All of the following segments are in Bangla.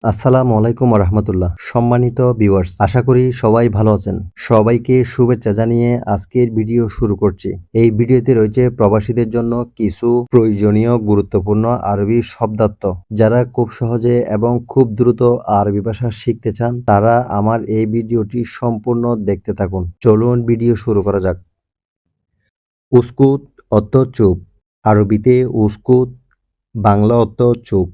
আসসালামু আলাইকুম রহমতুল্লাহ। সম্মানিত ভিউয়ার্স, আশা করি সবাই ভালো আছেন। সবাইকে শুভেচ্ছা জানিয়ে আজকের ভিডিও শুরু করছি। এই ভিডিওতে রয়েছে প্রবাসীদের জন্য কিছু প্রয়োজনীয় গুরুত্বপূর্ণ আরবি শব্দার্থ। যারা খুব সহজে এবং খুব দ্রুত আরবি ভাষা শিখতে চান তারা আমার এই ভিডিওটি সম্পূর্ণ দেখতে থাকুন। চলুন ভিডিও শুরু করা যাক। উস্কুত অর্থ চুপ। আরবিতে উস্কুত, বাংলা অর্থ চুপ।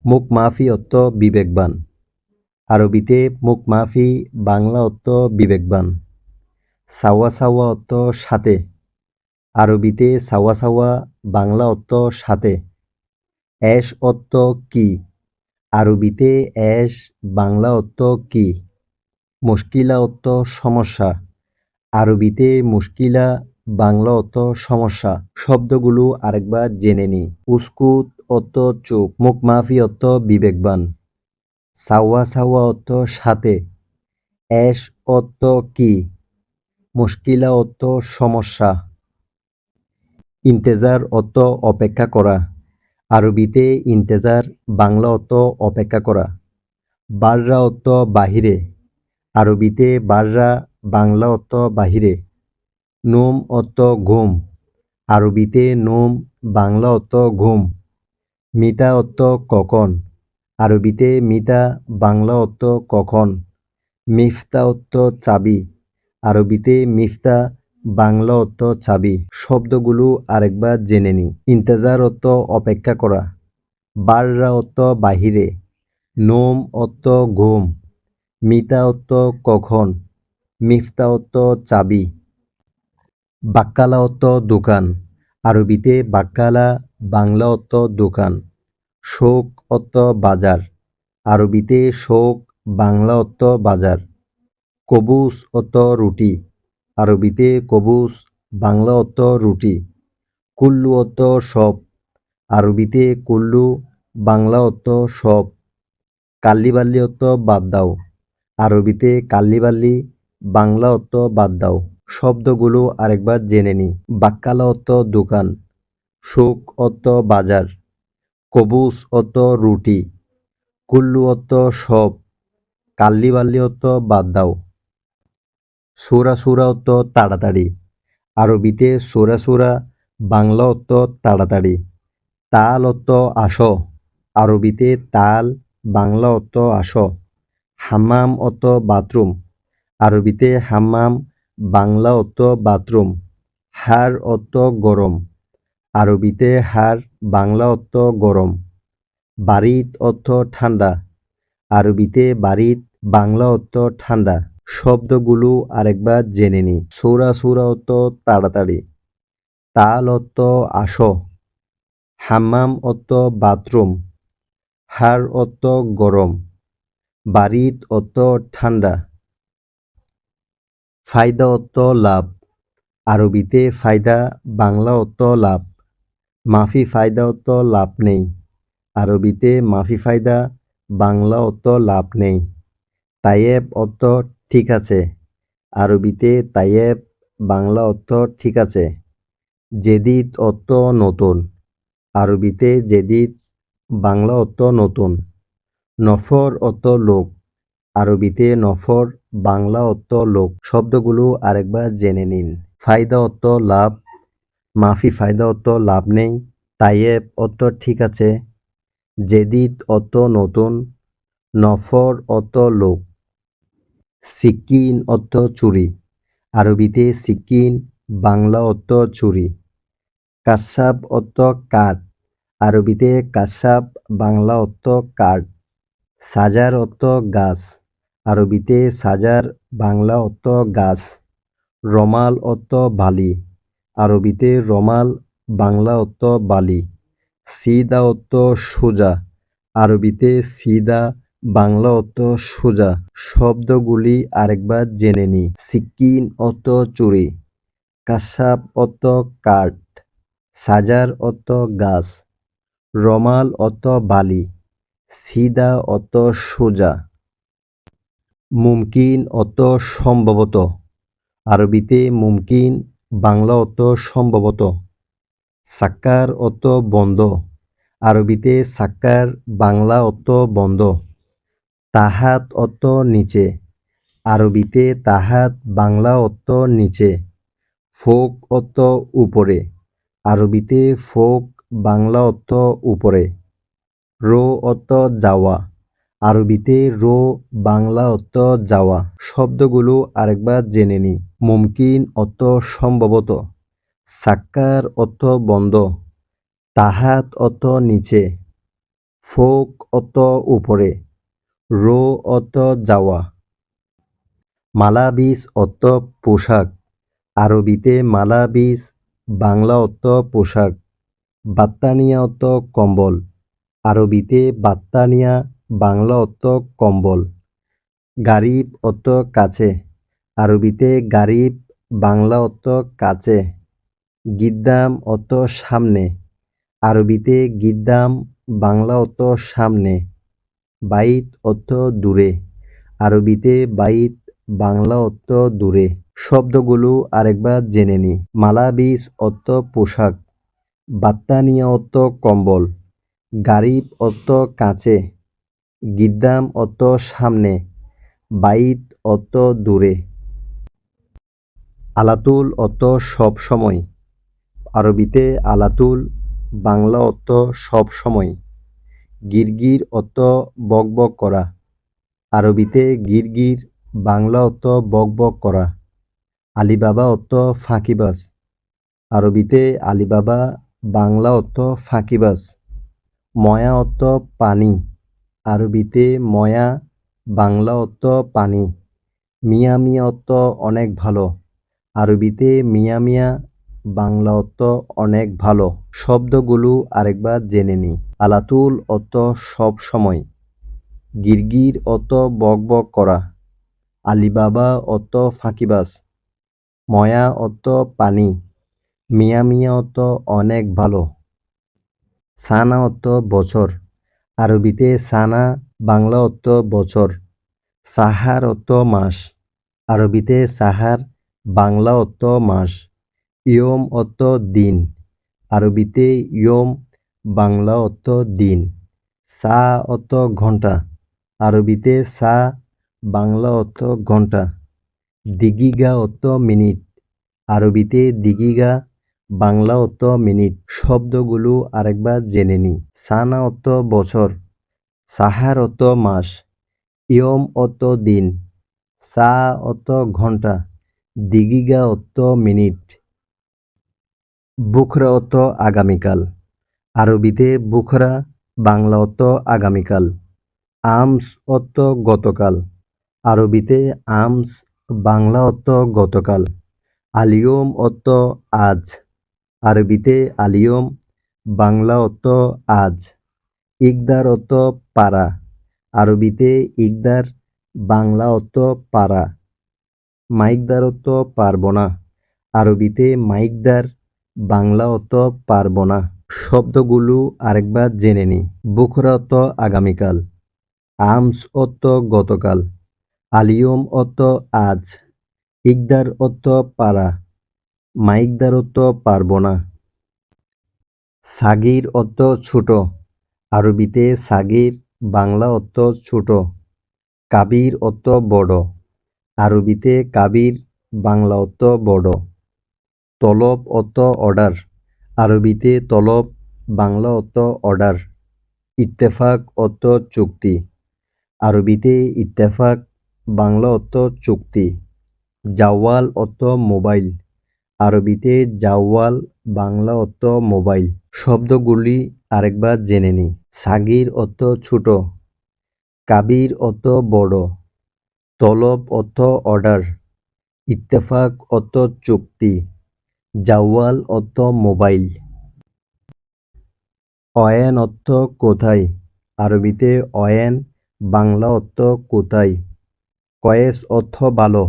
মুখ মাফি অর্থ বিবেকবান। আরবিতে মুখ মাফি, বাংলা অর্থ বিবেকবান। সাওয়া সাওয়া অর্থ সাথে। আরবিতে সাওয়া সাওয়া, বাংলা অর্থ সাথে। এশ অর্থ কি। আরবিতে এশ, বাংলা অর্থ কি। মুশকিলা অর্থ সমস্যা। আরবিতে মুশকিলা, বাংলা অর্থ সমস্যা। শব্দগুলো আরেকবার জেনে নি। উস্কুত অর্থ চুপ, মুখ মাফি অর্থ বিবেকবান, সাওয়া সাওয়া অর্থ সাথে, এশ অর্থ কি, মুশকিলা অর্থ সমস্যা। ইন্তেজার অর্থ অপেক্ষা করা। আরবিতে ইন্তেজার, বাংলা অর্থ অপেক্ষা করা। বাররা অর্থ বাহিরে। আরবিতে বাররা, বাংলা অর্থ বাহিরে। নোম অর্থ ঘুম। আরবিতে নোম, বাংলা অর্থ ঘুম। মিতা অর্থ কখন। আরবিতে মিতা, বাংলা অর্থ কখন। মিফতা অর্থ চাবি। আরবিতে মিফতা, বাংলা অর্থ চাবি। শব্দগুলো আরেকবার জেনে নি। ইন্তেজার অর্থ অপেক্ষা করা। বাররা অর্থ বাহিরে। নোম অর্থ ঘুম। মিতা অর্থ কখন। মিফতা অর্থ চাবি। বাক্কালা অর্থ দোকান। আরবিতে বাক্কালা, বাংলা অর্থ দোকান। শোক অর্থ বাজার। আরবিতে শোক, বাংলা অর্থ বাজার। কবুস অর্থ রুটি। আরবিতে কবুস, বাংলা অর্থ রুটি। কুল্লু অর্থ সব। আরবিতে কুল্লু, বাংলা অর্থ সব। কাল্লিবাল্লি অর্থ বাদ দাও। আরবিতে কাল্লিবাল্লি, বাংলা অর্থ বাদ দাও। শব্দগুলো আরেকবার জেনে নি। বাক্কালা অর্থ দোকান। শোক অর্থ বাজার। কবুস অর্থ রুটি। কুল্লু অর্থ সব। কাল্লিবাল্লি অর্থ বাদ দাও। সুরা সুরা অর্থ তাড়াতাড়ি। আরবিতে সুরা সুরা, বাংলা অর্থ তাড়াতাড়ি। তাল অর্থ আসো। আরবিতে তাল, বাংলা অর্থ আসো। হাম্মাম অর্থ বাথরুম। আরবিতে হাম্মাম, বাংলা অর্থ বাথরুম। হার অর্থ গরম। আরবিতে হার, বাংলা অর্থ গরম। বারিদ অর্থ ঠান্ডা। আরবিতে বারিদ, বাংলা অর্থ ঠান্ডা। শব্দগুলো আরেকবার জেনে নি। সৌরা সৌরা অর্থ তাড়াতাড়ি। তাল অর্থ আসো। হাম্মাম অর্থ বাথরুম। হার অর্থ গরম। বারিদ অর্থ ঠান্ডা। ফায়দা অর্থ লাভ। আরবিতে ফায়দা, বাংলা অর্থ লাভ। মাফি ফায়দা অর্থ লাভ নেই। আরবিতে মাফি ফায়দা, বাংলা অর্থ লাভ নেই। তাইয়েব অর্থ ঠিক আছে। আরবিতে তাইয়েব, বাংলা অর্থ ঠিক আছে। জেদিদ অর্থ নতুন। আরবিতে জেদিদ, বাংলা অর্থ নতুন। নফর অর্থ লোক। আরবিতে নফর, বাংলা অর্থ লোক। শব্দগুলো আরেকবার জেনে নিন। ফায়দা অর্থ লাভ। মাফি ফায়দা অর্থ লাভ নেই। তাইয়েব অর্থ ঠিক আছে। জেদিদ অর্থ নতুন। নফর অর্থ লোক। সিকিন অর্থ ছুরি। আরবিতে সিকিন, বাংলা অর্থ ছুরি। কাশ্যাপ অর্থ কাঠ। আরবিতে কাশ্যাপ, বাংলা অর্থ কাঠ। সাজার অর্থ গাছ। আরবিতে সাজার, বাংলা অর্থ গাছ। রমাল অর্থ বালি। আরবিতে রমাল, বাংলা অর্থ বালি। সিদা অর্থ সোজা। আরবিতে সিদা, বাংলা অর্থ সোজা। শব্দগুলি আরেকবার জেনে নি। সিকিন অর্থ ছুরি। কাশ্যাপ অর্থ কাঠ। সাজার অর্থ গাছ। রমাল অর্থ বালি। সিদা অর্থ সোজা। মুমকিন অর্থ সম্ভবত। আরবিতে মুমকিন, বাংলা অর্থ সম্ভবত। সাক্কার অর্থ বন্ধ। আরবিতে সাক্কার, বাংলা অর্থ বন্ধ। তাহাত অর্থ নিচে, আরবিতে তাহাত বাংলা অর্থ নিচে। ফোক অর্থ উপরে, আরবিতে ফোক বাংলা অর্থ উপরে। রো অর্থ যাওয়া, আরবিতে রো বাংলা অর্থ যাওয়া। শব্দগুলো আরেকবার জেনে নিই। মুমকিন অর্থ সম্ভবত, সাক্কার অর্থ বন্ধ, তাহাত অর্থ নিচে, ফোক অর্থ উপরে, রো অর্থ যাওয়া। মালাবিস অর্থ পোশাক, আরবিতে মালাবিস বাংলা অর্থ পোশাক। বাত্তানিয়া অর্থ কম্বল, আরবিতে বাত্তানিয়া বাংলা অর্থ কম্বল। গারিব অর্থ কাছে, আরবিতে গারিব বাংলা অর্থ কাছে। গিদ্দাম অর্থ সামনে, আরবিতে গিদ্দাম বাংলা অর্থ সামনে। বাইত অর্থ দূরে, আরবিতে বাইত বাংলা অর্থ দূরে। শব্দগুলো আরেকবার জেনে নিই। মালাবিস অর্থ পোশাক, বাত্তানিয়া অর্থ কম্বল, গারিব অর্থ কাছে, গিদ্দাম অর্থ সামনে, বাইত অর্থ দূরে। আলাতুল অর্থ সব সময়, আরবিতে আলাতুল বাংলা অর্থ সব সময়। গিরগির অর্থ বকবক করা, আরবিতে গিরগির বাংলা অর্থ বকবক করা। আলিবাবা অর্থ ফাঁকিবাজ, আরবিতে আলিবাবা বাংলা অর্থ ফাঁকিবাজ। ময়া অর্থ পানি, আরবিতে ময়া বাংলা অর্থ পানি। মিয়া মিয়া অর্থ অনেক ভালো, আরবিতে মিয়া মিয়া বাংলা অর্থ অনেক ভালো। শব্দগুলো আরেকবার জেনে নিই। আলাতুল অর্থ সব সময়, গিরগির অর্থ বকবক করা, আলিবাবা অর্থ ফাঁকিবাজ, ময়া অর্থ পানি, মিয়া মিয়া অর্থ অনেক ভালো। সানা অর্থ বছর, আরবিতে সানা বাংলা অর্থ বছর। সাহার অর্থ মাস, আরবিতে সাহার বাংলা অর্থ মাস। ইয়ম অর্থ দিন, আরবিতে ইয়ম বাংলা অর্থ দিন। সা অর্থ ঘন্টা, আরবিতে সা বাংলা অর্থ ঘন্টা। দিগিগা অর্থ মিনিট, আরবিতে দিগিগা বাংলা অর্থ মিনিট। শব্দগুলো আরেকবার জেনে নিই। সানা অর্থ বছর, সাহার অর্থ মাস, ইয়ম অর্থ দিন, সা অর্থ ঘন্টা, দিগিগা অর্থ মিনিট। বুখরা অর্থ আগামীকাল, আরবিতে বুখরা বাংলা অর্থ আগামীকাল। আমস অর্থ গতকাল, আরবিতে আমস বাংলা অর্থ গতকাল। আলিয়ম অর্থ আজ, আরবিতে আলিয়ম বাংলা অর্থ আজ। ইকদার অর্থ পারা, আরবিতে ইকদার বাংলা অর্থ পারা। মাইকদার অর্থ পারব না, আরবিতে মাইকদার বাংলা অর্থ পারব না। শব্দগুলো আরেকবার জেনে নিই। বুখরা অর্থ আগামীকাল, আমস অর্থ গতকাল, আলিয়ম অর্থ আজ, ইকদার অর্থ পারা, মাইকদার অর্থ পারব না। সাগির অর্থ ছোট, আরবিতে সাগির বাংলা অর্থ ছোট। কাবির অর্থ বড়, আরবিতে কাবির বাংলা অর্থ বড়। তলব অর্থ অর্ডার, আরবিতে তলব বাংলা অর্থ অর্ডার। ইত্তেফাক অর্থ চুক্তি, আরবিতে ইত্তেফাক বাংলা অর্থ চুক্তি। জাওয়াল অর্থ মোবাইল, আরবিতে জাওয়াল বাংলা অর্থ মোবাইল। শব্দগুলি আরেকবার জেনে নিই। সাগির অর্থ ছোট, কাবির অর্থ বড়, তলব অর্থ অর্ডার, ইত্তেফাক অর্থ চুক্তি, জাওয়াল অর্থ মোবাইল। অয়েন অর্থ কোথায়, আরবিতে অয়েন বাংলা অর্থ কোথায়। কয়েস অর্থ ভালো,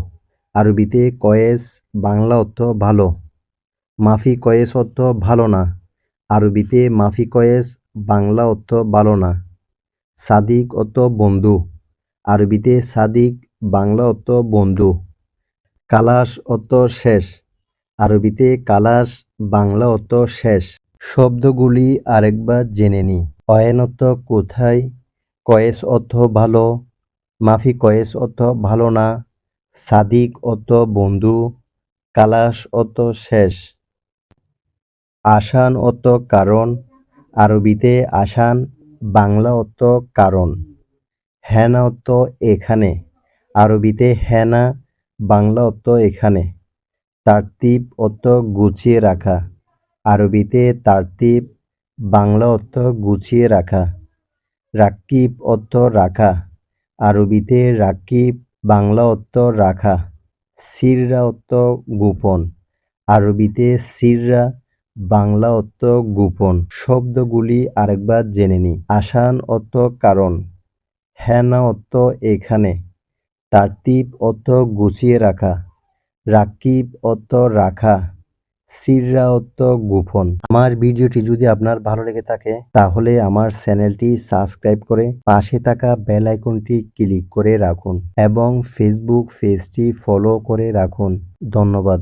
আরবিতে কয়েস বাংলা অর্থ ভালো। মাফি কয়েস অর্থ ভালো না, আরবিতে মাফি কয়েস বাংলা অর্থ ভালো না। সাদিক অর্থ বন্ধু, আরবিতে সাদিক বাংলা অর্থ বন্ধু। কালাস অর্থ শেষ, আরবিতে কালাস বাংলা অর্থ শেষ। শব্দগুলি আরেকবার জেনে নিই। অয়েন অর্থ কোথায়, কয়েস অর্থ ভালো, মাফি কয়েস অর্থ ভালো না, সাদিক অর্থ বন্ধু, কালাশ অর্থ শেষ, আসান অর্থ কারণ, আরবিতে আসান, বাংলা অর্থ কারণ, হেনা অর্থ এখানে, আরবিতে হেনা, বাংলা অর্থ এখানে, তারতিব অর্থ গুছিয়ে রাখা, আরবিতে তারতিব, বাংলা অর্থ গুছিয়ে রাখা, রাকিব অর্থ রাখা, আরবিতে রাকিব, বাংলা অর্থ রাখা, সিররা অর্থ গোপন, আরবিতে সিররা, বাংলা অর্থ গোপন। শব্দগুলি আরেকবার জেনে নিই। আসান অর্থ কারণ, হেনা অর্থ এখানে, তারতিব অর্থ গুছিয়ে রাখা, রাকিব অর্থ রাখা, সিররা অর্থ গোপন। আমার ভিডিওটি যদি আপনার ভালো লেগে থাকে তাহলে আমার চ্যানেলটি সাবস্ক্রাইব করে পাশে থাকা বেল আইকনটি ক্লিক করে রাখুন এবং ফেসবুক পেজটি ফলো করে রাখুন। ধন্যবাদ।